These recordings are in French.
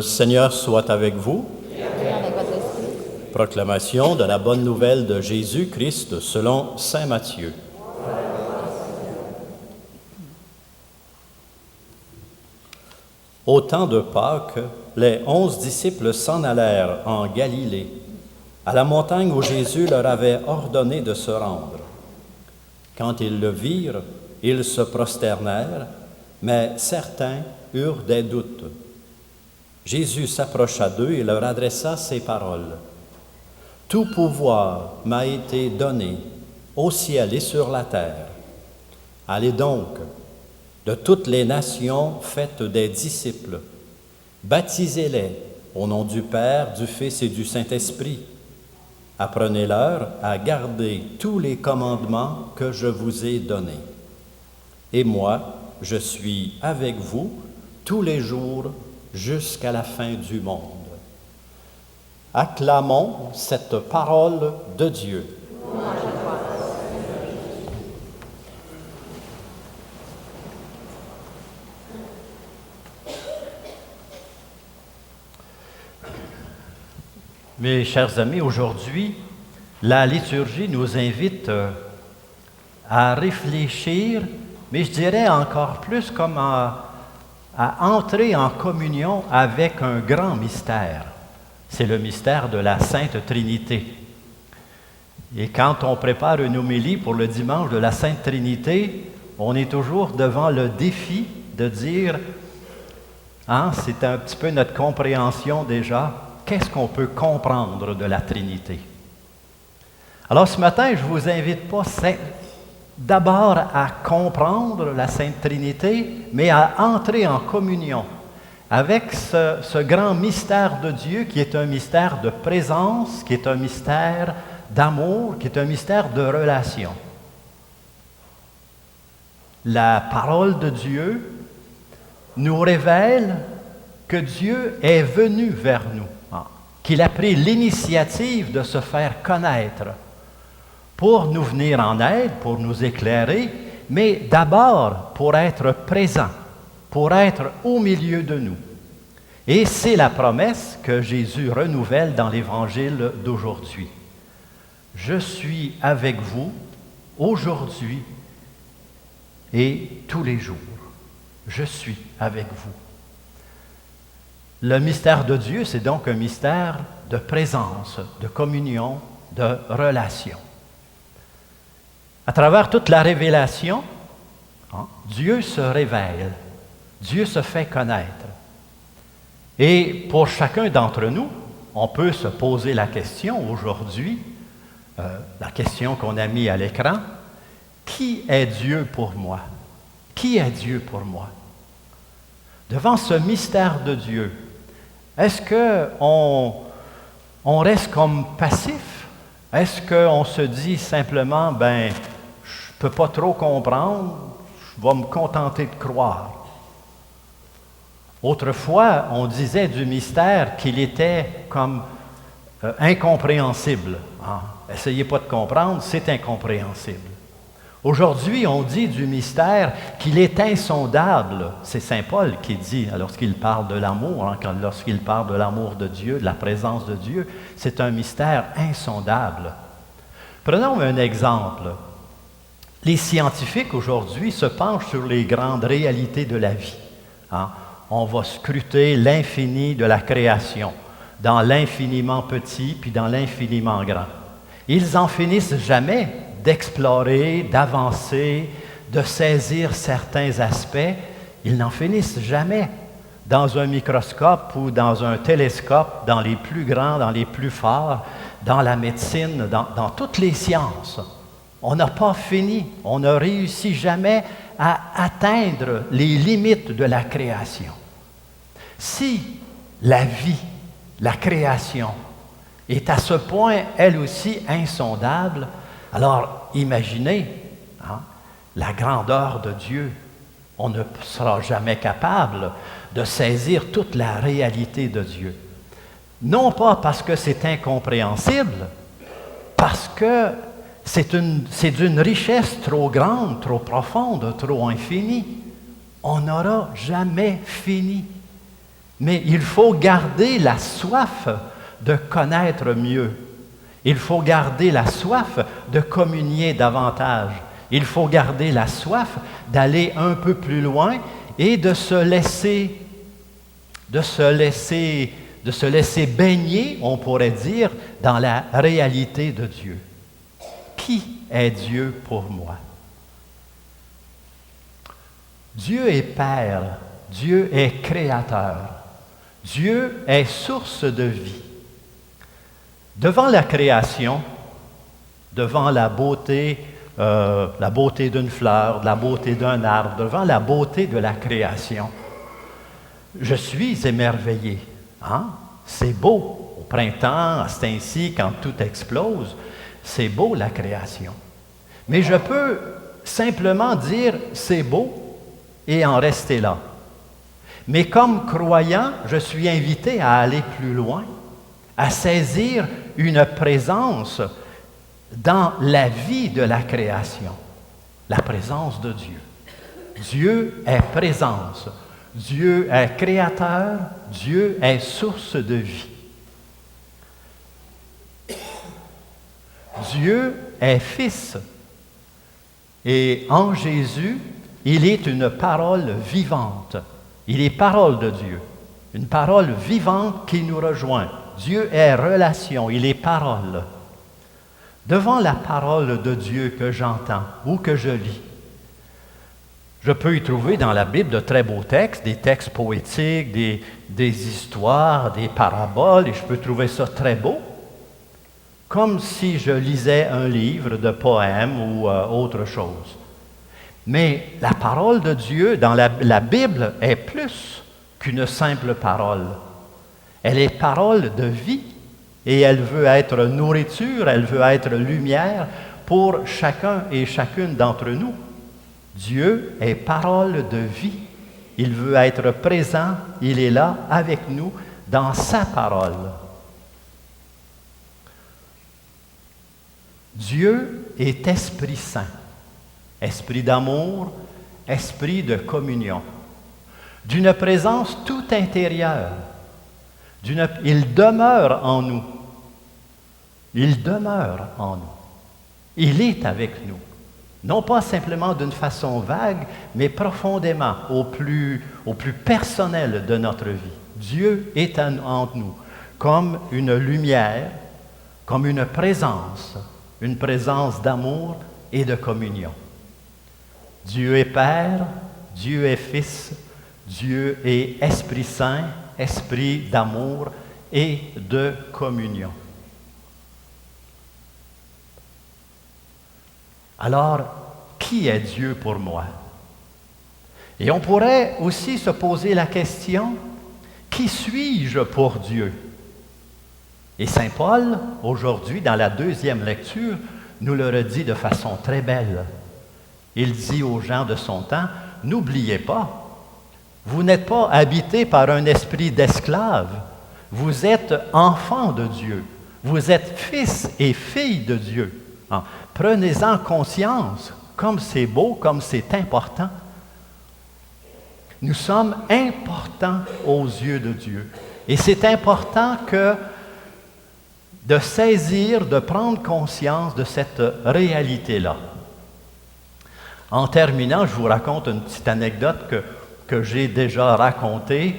Seigneur soit avec vous. Et avec votre esprit. Proclamation de la bonne nouvelle de Jésus-Christ selon saint Matthieu. Au temps de Pâques, les 11 disciples s'en allèrent en Galilée, à la montagne où Jésus leur avait ordonné de se rendre. Quand ils le virent, ils se prosternèrent, mais certains eurent des doutes. Jésus s'approcha d'eux et leur adressa ces paroles. « Tout pouvoir m'a été donné au ciel et sur la terre. Allez donc de toutes les nations, faites des disciples. Baptisez-les au nom du Père, du Fils et du Saint-Esprit. Apprenez-leur à garder tous les commandements que je vous ai donnés. Et moi, je suis avec vous tous les jours jusqu'à la fin du monde. » Acclamons cette parole de Dieu. Mes chers amis, aujourd'hui, la liturgie nous invite à réfléchir, mais je dirais encore plus comme à entrer en communion avec un grand mystère. C'est le mystère de la Sainte Trinité. Et quand on prépare une homélie pour le dimanche de la Sainte Trinité, on est toujours devant le défi de dire, c'est un petit peu notre compréhension déjà, qu'est-ce qu'on peut comprendre de la Trinité? Alors ce matin, je ne vous invite pas d'abord à comprendre la Sainte Trinité, mais à entrer en communion avec ce grand mystère de Dieu qui est un mystère de présence, qui est un mystère d'amour, qui est un mystère de relation. La parole de Dieu nous révèle que Dieu est venu vers nous, qu'il a pris l'initiative de se faire connaître pour nous venir en aide, pour nous éclairer, mais d'abord pour être présent, pour être au milieu de nous. Et c'est la promesse que Jésus renouvelle dans l'Évangile d'aujourd'hui. Je suis avec vous aujourd'hui et tous les jours. Je suis avec vous. Le mystère de Dieu, c'est donc un mystère de présence, de communion, de relation. À travers toute la révélation, Dieu se révèle, Dieu se fait connaître. Et pour chacun d'entre nous, on peut se poser la question aujourd'hui, la question qu'on a mise à l'écran, qui est Dieu pour moi? Qui est Dieu pour moi? Devant ce mystère de Dieu, est-ce qu'on reste comme passif? Est-ce qu'on se dit simplement, je ne peux pas trop comprendre, je vais me contenter de croire? Autrefois, on disait du mystère qu'il était comme incompréhensible. Essayez pas de comprendre, c'est incompréhensible. Aujourd'hui, on dit du mystère qu'il est insondable. C'est saint Paul qui dit, lorsqu'il parle de l'amour, lorsqu'il parle de l'amour de Dieu, de la présence de Dieu, c'est un mystère insondable. Prenons un exemple. Les scientifiques aujourd'hui se penchent sur les grandes réalités de la vie. On va scruter l'infini de la création, dans l'infiniment petit puis dans l'infiniment grand. Ils n'en finissent jamais d'explorer, d'avancer, de saisir certains aspects. Ils n'en finissent jamais. Dans un microscope ou dans un télescope, dans les plus grands, dans les plus forts, dans la médecine, dans toutes les sciences. On n'a pas fini. On ne réussit jamais à atteindre les limites de la création. Si la vie, la création, est à ce point, elle aussi, insondable, alors imaginez la grandeur de Dieu. On ne sera jamais capable de saisir toute la réalité de Dieu. Non pas parce que c'est incompréhensible, parce que c'est d'une richesse trop grande, trop profonde, trop infinie. On n'aura jamais fini. Mais il faut garder la soif de connaître mieux. Il faut garder la soif de communier davantage. Il faut garder la soif d'aller un peu plus loin et de se laisser baigner, on pourrait dire, dans la réalité de Dieu. Qui est Dieu pour moi? Dieu est Père, Dieu est Créateur, Dieu est source de vie. Devant la création, devant la beauté d'une fleur, la beauté d'un arbre, devant la beauté de la création, je suis émerveillé. Hein? C'est beau. Au printemps, à cet ainsi, quand tout explose, c'est beau la création. Mais je peux simplement dire c'est beau et en rester là. Mais comme croyant, je suis invité à aller plus loin, à saisir une présence dans la vie de la création, la présence de Dieu. Dieu est présence, Dieu est créateur, Dieu est source de vie. Dieu est Fils et en Jésus, il est une parole vivante. Il est parole de Dieu, une parole vivante qui nous rejoint. Dieu est relation, il est parole. Devant la parole de Dieu que j'entends ou que je lis, je peux y trouver dans la Bible de très beaux textes, des textes poétiques, des histoires, des paraboles, et je peux trouver ça très beau, comme si je lisais un livre de poèmes ou autre chose. Mais la parole de Dieu dans la Bible est plus qu'une simple parole. Elle est parole de vie et elle veut être nourriture, elle veut être lumière pour chacun et chacune d'entre nous. Dieu est parole de vie. Il veut être présent, il est là avec nous dans sa parole. Dieu est Esprit Saint. Esprit d'amour, esprit de communion, d'une présence tout intérieure. Il demeure en nous. Il demeure en nous. Il est avec nous. Non pas simplement d'une façon vague, mais profondément, au plus personnel de notre vie. Dieu est en nous, comme une lumière, comme une présence d'amour et de communion. Dieu est Père, Dieu est Fils, Dieu est Esprit Saint, Esprit d'amour et de communion. Alors, qui est Dieu pour moi? Et on pourrait aussi se poser la question, qui suis-je pour Dieu? Et Saint Paul, aujourd'hui, dans la deuxième lecture, nous le redit de façon très belle. Il dit aux gens de son temps, n'oubliez pas, vous n'êtes pas habités par un esprit d'esclave, vous êtes enfants de Dieu, vous êtes fils et filles de Dieu. Prenez-en conscience, comme c'est beau, comme c'est important. Nous sommes importants aux yeux de Dieu. Et c'est important de saisir, de prendre conscience de cette réalité-là. En terminant, je vous raconte une petite anecdote que j'ai déjà racontée.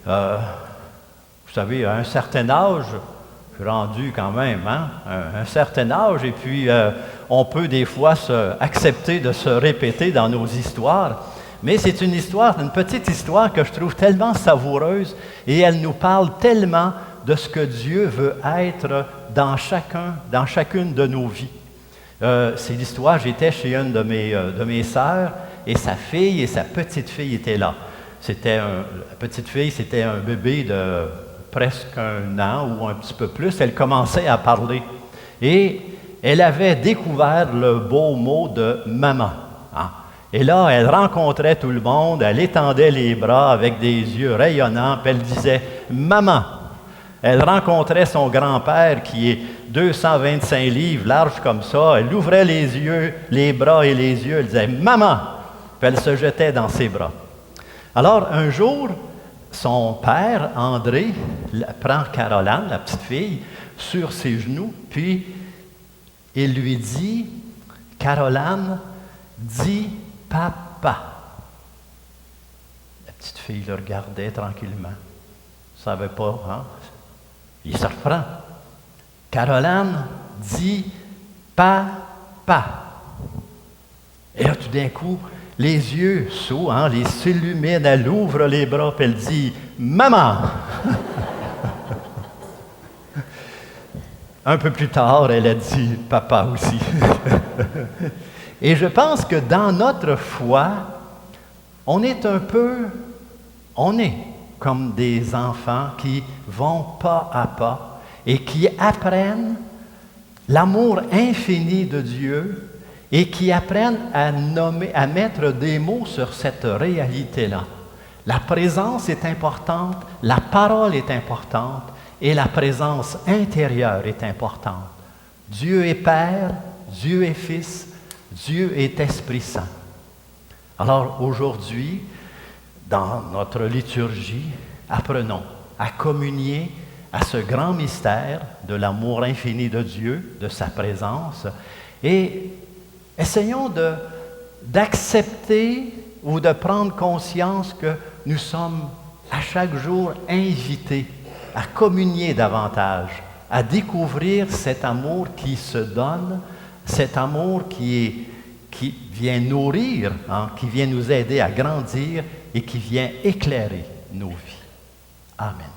Vous savez, à un certain âge, je suis rendu quand même, un certain âge, et puis on peut des fois accepter de se répéter dans nos histoires. Mais c'est une petite histoire que je trouve tellement savoureuse, et elle nous parle tellement de ce que Dieu veut être dans chacune de nos vies. C'est l'histoire, j'étais chez une de mes sœurs, et sa fille et sa petite-fille étaient là. La petite-fille, c'était un bébé de presque 1 an ou un petit peu plus. Elle commençait à parler. Et elle avait découvert le beau mot de « maman ». Et là, elle rencontrait tout le monde, elle étendait les bras avec des yeux rayonnants, puis elle disait « maman ». Elle rencontrait son grand-père qui est 225 livres, large comme ça. Elle ouvrait les yeux, les bras et les yeux. Elle disait « Maman !» Puis elle se jetait dans ses bras. Alors, un jour, son père, André, prend Caroline, la petite fille, sur ses genoux, puis il lui dit, « Caroline, dis papa. » La petite fille le regardait tranquillement. Ne savait pas, hein? Il se reprend. « Caroline, dis papa. » Et là, tout d'un coup, les yeux s'ouvrent, hein, les s'illuminent, elle ouvre les bras, puis elle dit « Maman! » Un peu plus tard, elle a dit « Papa aussi. » Et je pense que dans notre foi, on est comme des enfants qui vont pas à pas et qui apprennent l'amour infini de Dieu et qui apprennent à mettre des mots sur cette réalité-là. La présence est importante, la parole est importante et la présence intérieure est importante. Dieu est Père, Dieu est Fils, Dieu est Esprit Saint. Alors aujourd'hui, dans notre liturgie, apprenons à communier à ce grand mystère de l'amour infini de Dieu, de sa présence, et essayons d'accepter ou de prendre conscience que nous sommes à chaque jour invités à communier davantage, à découvrir cet amour qui se donne, cet amour qui vient nourrir, hein, qui vient nous aider à grandir et qui vient éclairer nos vies. Amen.